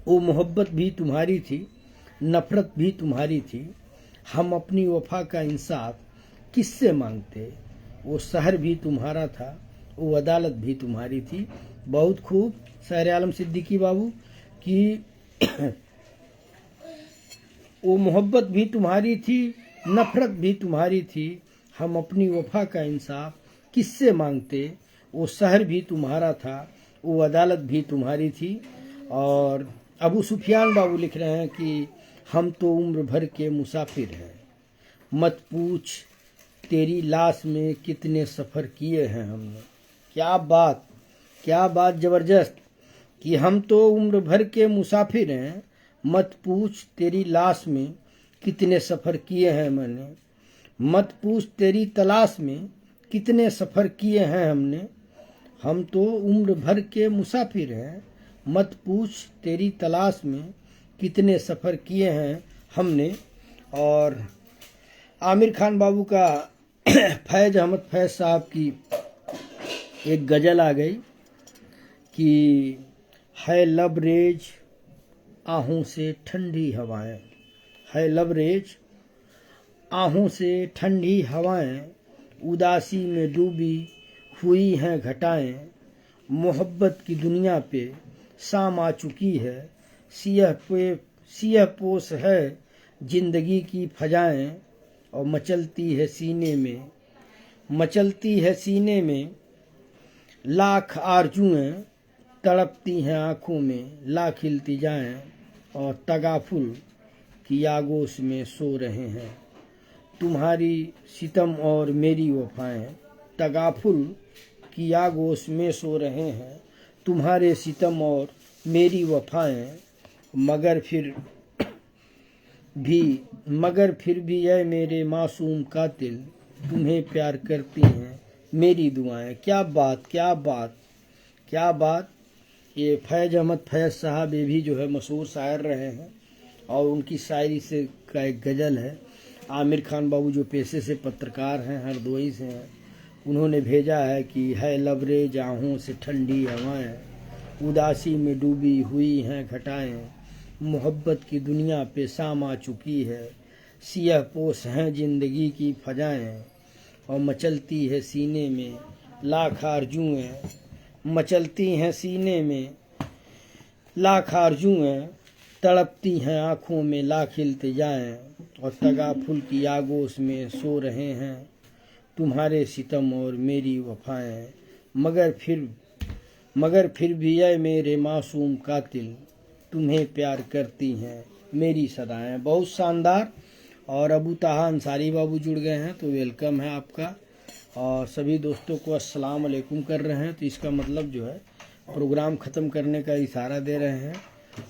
वो मोहब्बत भी तुम्हारी थी, नफरत भी तुम्हारी थी, हम अपनी वफा का इंसाफ किससे मांगते, वो शहर भी तुम्हारा था, वो अदालत भी तुम्हारी थी। बहुत खूब शहर आलम सिद्दीकी बाबू कि वो मोहब्बत भी तुम्हारी थी, नफरत भी तुम्हारी थी, हम अपनी वफा का इंसाफ किससे मांगते, वो शहर भी तुम्हारा था, वो अदालत भी तुम्हारी थी। और अबू सुफियान बाबू लिख रहे हैं कि हम तो उम्र भर के मुसाफिर हैं, मत पूछ तेरी लाश में कितने सफ़र किए हैं हमने। क्या बात ज़बरदस्त कि हम तो उम्र भर के मुसाफिर हैं, मत पूछ तेरी लाश में कितने सफ़र किए हैं मैंने, मत पूछ तेरी तलाश में कितने सफ़र किए हैं हमने। हम तो उम्र भर के मुसाफिर हैं, मत पूछ तेरी तलाश में कितने सफ़र किए हैं हमने। और आमिर खान बाबू का फैज़ अहमद फैज़ साहब की एक गज़ल आ गई कि है लबरेज आहों से ठंडी हवाएं, है लबरेज आहों से ठंडी हवाएं, उदासी में डूबी हुई हैं घटाएं, मोहब्बत की दुनिया पे शाम आ चुकी है, सियह पोश है जिंदगी की फजाएं, और मचलती है सीने में लाख आरजुएं, तड़पती हैं आँखों में लाख इल्तिजाएं, और तगाफुल की आगोश में सो रहे हैं तुम्हारी सितम और मेरी वफाएं, तगाफुल की आगोश में सो रहे हैं तुम्हारे सितम और मेरी वफाएं, मगर फिर भी ऐ मेरे मासूम कातिल, तुम्हें प्यार करती हैं मेरी दुआएं। क्या बात। ये फैज़ अहमद फैज़ साहब ये भी जो है मशहूर शायर रहे हैं, और उनकी शायरी से का एक गज़ल है। आमिर खान बाबू जो पेशे से पत्रकार हैं, हरदोई से हैं, उन्होंने भेजा है कि है लबरेज आहों से ठंडी हवाएं, उदासी में डूबी हुई हैं घटाएं, मोहब्बत की दुनिया पे शाम आ चुकी है, सियह पोश हैं जिंदगी की फजाएं, और मचलती है सीने में लाख आरजुएं, मचलती हैं सीने में लाख आरजुएं, तड़पती हैं आँखों में लाख इल्तिजाएं, और तगाफुल की आगोश में सो रहे हैं तुम्हारे सितम और मेरी वफाएं, मगर फिर भी ऐ मेरे मासूम कातिल, तुम्हें प्यार करती हैं मेरी सदाएं। बहुत शानदार। और अबू ताहा अंसारी बाबू जुड़ गए हैं, तो वेलकम है आपका। और सभी दोस्तों को अस्सलाम वालेकुम कर रहे हैं, तो इसका मतलब जो है प्रोग्राम ख़त्म करने का इशारा दे रहे हैं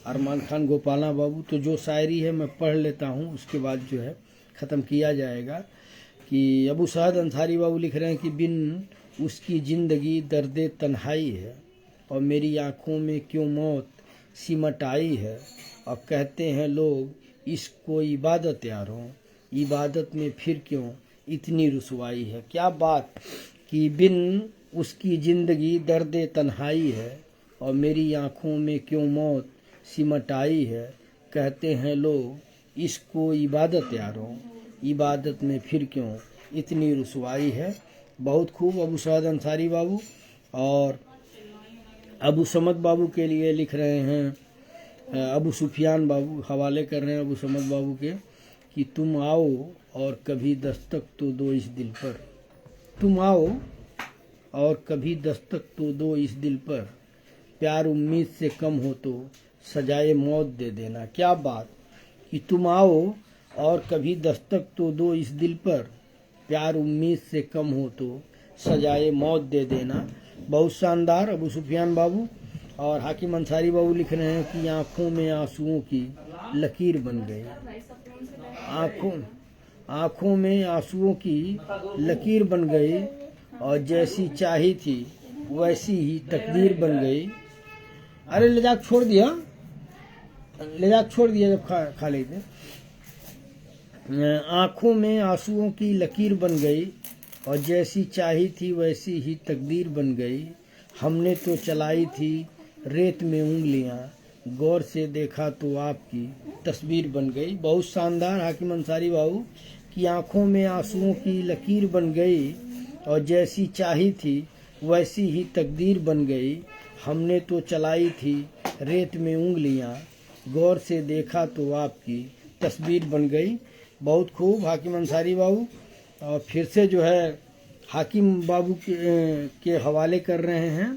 अरमान खान गोपाला बाबू। तो जो शायरी है मैं पढ़ लेता हूँ, उसके बाद जो है ख़त्म किया जाएगा। कि अबू साद अंसारी बाबू लिख रहे हैं कि बिन उसकी ज़िंदगी दर्द तन्हाई है, और मेरी आँखों में क्यों मौत सिमट आई है, और कहते हैं लोग इसको इबादत यारों, इबादत में फिर क्यों इतनी रुसवाई है। क्या बात कि बिन उसकी ज़िंदगी दर्द तन्हाई है, और मेरी आँखों में क्यों मौत सिमट आई है, कहते हैं लोग इसको इबादत यारों, इबादत में फिर क्यों इतनी रुसवाई है। बहुत खूब अबू साद अंसारी बाबू। और अबू समद बाबू के लिए लिख रहे हैं अबू सुफियान बाबू, हवाले कर रहे हैं अबू समद बाबू के कि तुम आओ और कभी दस्तक तो दो इस दिल पर, तुम आओ और कभी दस्तक तो दो इस दिल पर, प्यार उम्मीद से कम हो तो सजाए मौत दे देना। क्या बात कि तुम आओ और कभी दस्तक तो दो इस दिल पर, प्यार उम्मीद से कम हो तो सजाए मौत दे देना। बहुत शानदार अबू सुफियान बाबू। और हाकिम अंसारी बाबू लिख रहे हैं कि आँखों में आंसुओं की लकीर बन गई, आँखों में आंसुओं की लकीर बन गई, और जैसी चाही थी वैसी ही तकदीर बन गई। अरे ले जा छोड़ दिया, ले जा छोड़ दिया जब खा लेते। आंखों में आंसुओं की लकीर बन गई और जैसी चाही थी वैसी ही तकदीर बन गई। हमने तो चलाई थी रेत में उंगलियां, गौर से देखा तो आपकी तस्वीर बन गई। बहुत शानदार हाकिम अंसारी बाबू की आंखों में आंसुओं की लकीर बन गई और जैसी चाही थी वैसी ही तकदीर बन गई। हमने तो चलाई थी रेत में उंगलियां, गौर से देखा तो आपकी तस्वीर बन गई। बहुत खूब हाकिम अंसारी बाबू। और फिर से जो है हाकिम बाबू के हवाले कर रहे हैं,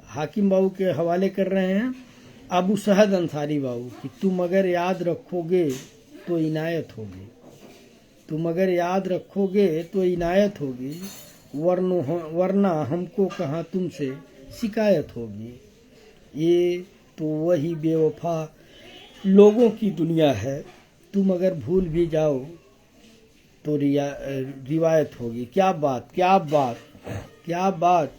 हाकिम बाबू के हवाले कर रहे हैं अबू सहद अंसारी बाबू कि तुम अगर याद रखोगे तो इनायत होगी, तुम अगर याद रखोगे तो इनायत होगी, वरना हमको कहाँ तुमसे शिकायत होगी। ये तो वही बेवफा लोगों की दुनिया है, तुम अगर भूल भी जाओ तो रिवायत होगी। क्या बात, क्या बात, क्या बात,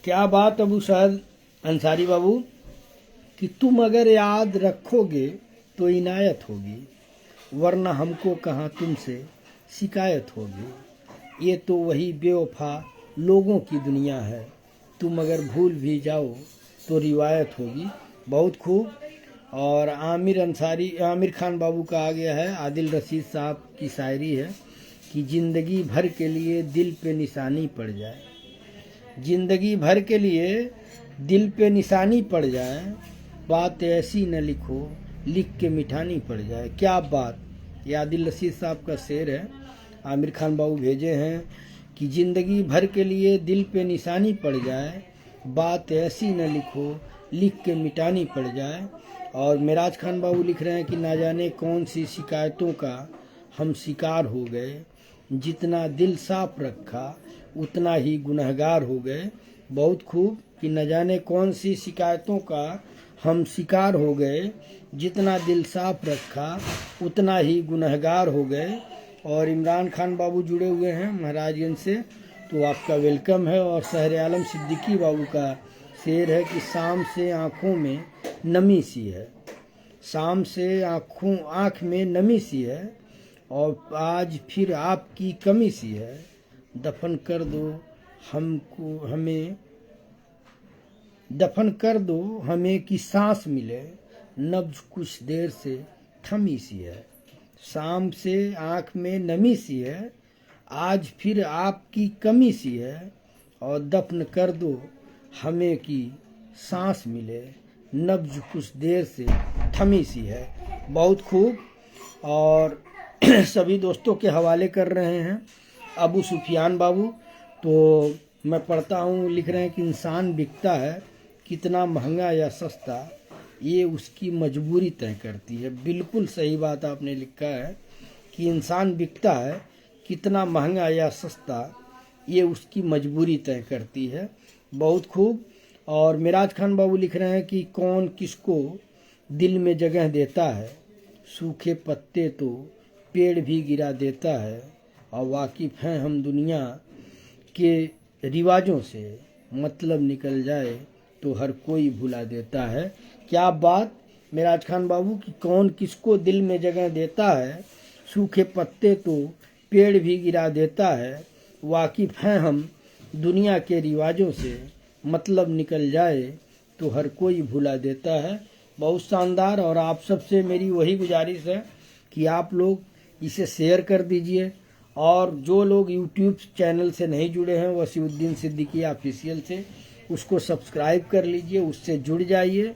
क्या बात अबू सहद अंसारी बाबू कि तुम अगर याद रखोगे तो इनायत होगी, वरना हमको कहाँ तुमसे शिकायत होगी। ये तो वही बेवफा लोगों की दुनिया है, तुम अगर भूल भी जाओ तो रिवायत होगी। बहुत खूब। और आमिर खान बाबू का आ गया है, आदिल रशीद साहब की शायरी है कि जिंदगी भर के लिए दिल पे निशानी पड़ जाए, जिंदगी भर के लिए दिल पे निशानी पड़ जाए, बात ऐसी न लिखो लिख के मिठानी पड़ जाए। क्या बात, ये आदिल रशीद साहब का शेर है, आमिर खान बाबू भेजे हैं कि जिंदगी भर के लिए दिल पे निशानी पड़ जाए, बात ऐसी न लिखो लिख के मिटानी पड़ जाए। और मेराज खान बाबू लिख रहे हैं कि ना जाने कौन सी शिकायतों का हम शिकार हो गए, जितना दिल साफ रखा उतना ही गुनहगार हो गए। बहुत खूब कि न जाने कौन सी शिकायतों का हम शिकार हो गए, जितना दिल साफ रखा उतना ही गुनहगार हो गए। और इमरान खान बाबू जुड़े हुए हैं महाराजगंज से, तो आपका वेलकम है। और शहर आलम सिद्दीकी बाबू का शेर है कि शाम से आँखों में नमी सी है, शाम से आँख में नमी सी है, और आज फिर आपकी कमी सी है, दफन कर दो हमको हमें, दफन कर दो हमें कि सांस मिले, नब्ज कुछ देर से थमी सी है। शाम से आँख में नमी सी है, आज फिर आपकी कमी सी है, और दफन कर दो हमें कि सांस मिले, नब्ज कुछ देर से थमी सी है। बहुत खूब। और सभी दोस्तों के हवाले कर रहे हैं अबू सुफियान बाबू। तो मैं पढ़ता हूँ, लिख रहे हैं कि इंसान बिकता है कितना महंगा या सस्ता, ये उसकी मजबूरी तय करती है। बिल्कुल सही बात आपने लिखा है कि इंसान बिकता है कितना महंगा या सस्ता, ये उसकी मजबूरी तय करती है। बहुत खूब। और मेराज खान बाबू लिख रहे हैं कि कौन किसको दिल में जगह देता है, सूखे पत्ते तो पेड़ भी गिरा देता है, और वाकिफ़ हैं हम दुनिया के रिवाजों से, मतलब निकल जाए तो हर कोई भुला देता है। क्या बात मेराज खान बाबू कि कौन किसको दिल में जगह देता है, सूखे पत्ते तो पेड़ भी गिरा देता है, वाकिफ़ हैं हम दुनिया के रिवाजों से, मतलब निकल जाए तो हर कोई भुला देता है। बहुत शानदार। और आप सबसे मेरी वही गुजारिश है कि आप लोग इसे शेयर कर दीजिए, और जो लोग YouTube चैनल से नहीं जुड़े हैं वसीउद्दीन सिद्दीकी ऑफिशियल से, उसको सब्सक्राइब कर लीजिए, उससे जुड़ जाइए।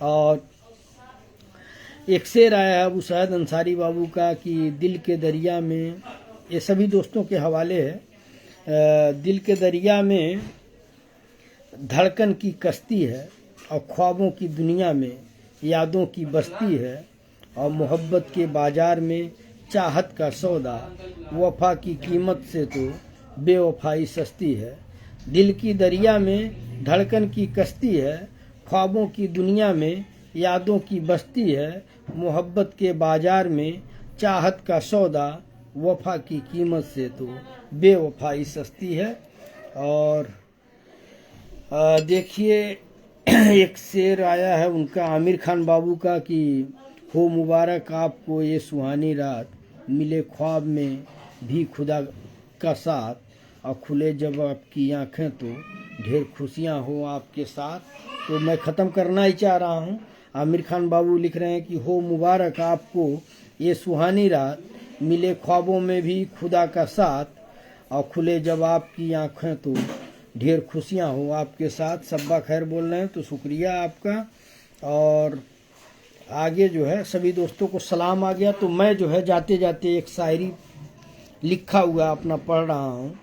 और एक शेर आया है अबू सहद अंसारी बाबू का कि दिल के दरिया में, ये सभी दोस्तों के हवाले है, दिल के दरिया में धड़कन की कश्ती है, और ख्वाबों की दुनिया में यादों की बस्ती है, और मोहब्बत के बाजार में चाहत का सौदा, वफा की कीमत से तो बेवफाई सस्ती है। दिल की दरिया में धड़कन की कश्ती है, ख्वाबों की दुनिया में यादों की बस्ती है, मोहब्बत के बाजार में चाहत का सौदा, वफा की कीमत से तो बेवफाई सस्ती है। और देखिए एक शेर आया है उनका, आमिर खान बाबू का, कि हो मुबारक आपको ये सुहानी रात, मिले ख्वाब में भी खुदा का साथ, और खुले जब आपकी आँखें तो ढेर खुशियाँ हो आपके साथ। तो मैं ख़त्म करना ही चाह रहा हूँ। आमिर खान बाबू लिख रहे हैं कि हो मुबारक आपको ये सुहानी रात, मिले ख्वाबों में भी खुदा का साथ, और खुले जब आपकी आँखें तो ढेर खुशियाँ हो आपके साथ। सब्बा खैर बोल रहे हैं, तो शुक्रिया आपका। और आगे जो है सभी दोस्तों को सलाम आ गया। तो मैं जो है जाते जाते एक शायरी लिखा हुआ अपना पढ़ रहा हूँ,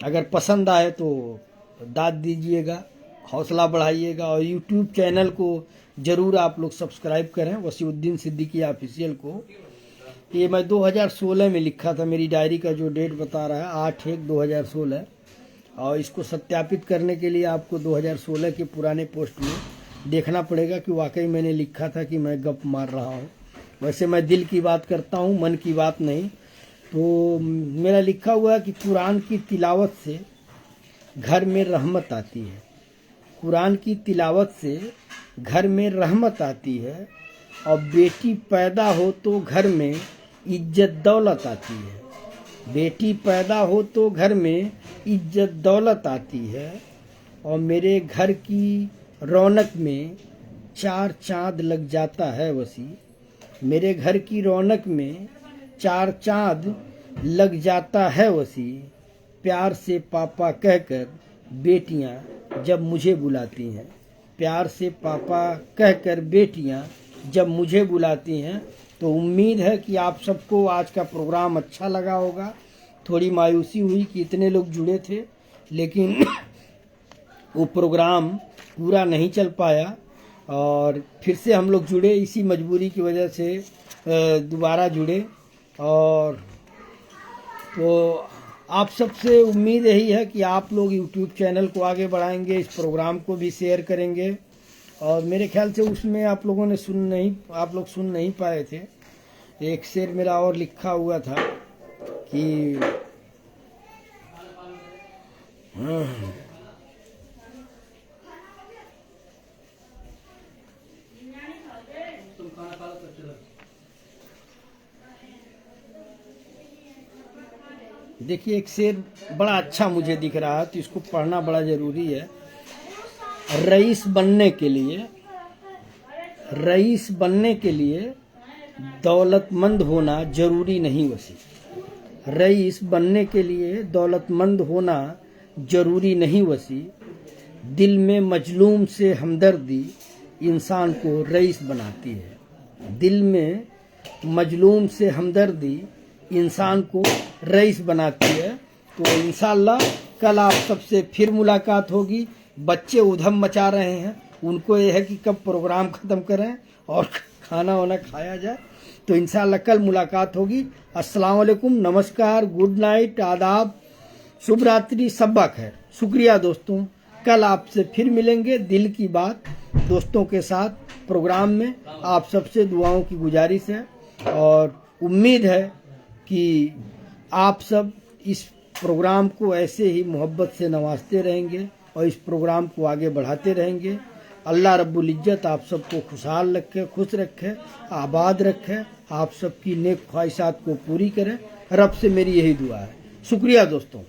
अगर पसंद आए तो दाद दीजिएगा, हौसला बढ़ाइएगा, और यूट्यूब चैनल को ज़रूर आप लोग सब्सक्राइब करें, वसीउद्दीन सिद्दीकी ऑफिशियल को। ये मैं 2016 में लिखा था, मेरी डायरी का जो डेट बता रहा है 8/1/2016, और इसको सत्यापित करने के लिए आपको 2016 के पुराने पोस्ट में देखना पड़ेगा कि वाकई मैंने लिखा था कि मैं गप मार रहा हूँ। वैसे मैं दिल की बात करता हूँ, मन की बात नहीं। तो मेरा लिखा हुआ है कि कुरान की तिलावत से घर में रहमत आती है, कुरान की तिलावत से घर में रहमत आती है, और बेटी पैदा हो तो घर में इज्जत दौलत आती है, बेटी पैदा हो तो घर में इज्जत दौलत आती है, और मेरे घर की रौनक में 4 चाँद लग जाता है वसी, मेरे घर की रौनक में 4 चाँद लग जाता है वसी, प्यार से पापा कहकर बेटियां जब मुझे बुलाती हैं, प्यार से पापा कहकर बेटियां जब मुझे बुलाती हैं। तो उम्मीद है कि आप सबको आज का प्रोग्राम अच्छा लगा होगा। थोड़ी मायूसी हुई कि इतने लोग जुड़े थे, लेकिन वो प्रोग्राम पूरा नहीं चल पाया, और फिर से हम लोग जुड़े, इसी मजबूरी की वजह से दोबारा जुड़े। और तो आप सबसे उम्मीद यही है कि आप लोग यूट्यूब चैनल को आगे बढ़ाएंगे, इस प्रोग्राम को भी शेयर करेंगे। और मेरे ख्याल से उसमें आप लोग सुन नहीं पाए थे। एक शेर मेरा और लिखा हुआ था कि देखिए एक शेर बड़ा अच्छा मुझे दिख रहा है, तो इसको पढ़ना बड़ा ज़रूरी है। रईस बनने के लिए दौलतमंद होना जरूरी नहीं वसी, रईस बनने के लिए दौलतमंद होना जरूरी नहीं वसी, दिल में मजलूम से हमदर्दी इंसान को रईस बनाती है, दिल में मजलूम से हमदर्दी इंसान को रईस बनाती है। तो इंशाअल्लाह कल आप सबसे फिर मुलाकात होगी। बच्चे उधम मचा रहे हैं, उनको ये है कि कब प्रोग्राम ख़त्म करें और खाना वाना खाया जाए। तो इंशाअल्लाह कल मुलाकात होगी। अस्सलाम वालेकुम, नमस्कार, गुड नाइट, आदाब, शुभ रात्रि, सब्बा खैर। शुक्रिया दोस्तों, कल आपसे फिर मिलेंगे दिल की बात दोस्तों के साथ प्रोग्राम में। आप सबसे दुआओं की गुजारिश है, और उम्मीद है कि आप सब इस प्रोग्राम को ऐसे ही मोहब्बत से नवाजते रहेंगे और इस प्रोग्राम को आगे बढ़ाते रहेंगे। अल्लाह रब्बुल इज्जत आप सबको खुशहाल रखे, खुश रखे, आबाद रखे, आप सबकी नेक ख्वाहिशात को पूरी करें। रब से मेरी यही दुआ है। शुक्रिया दोस्तों।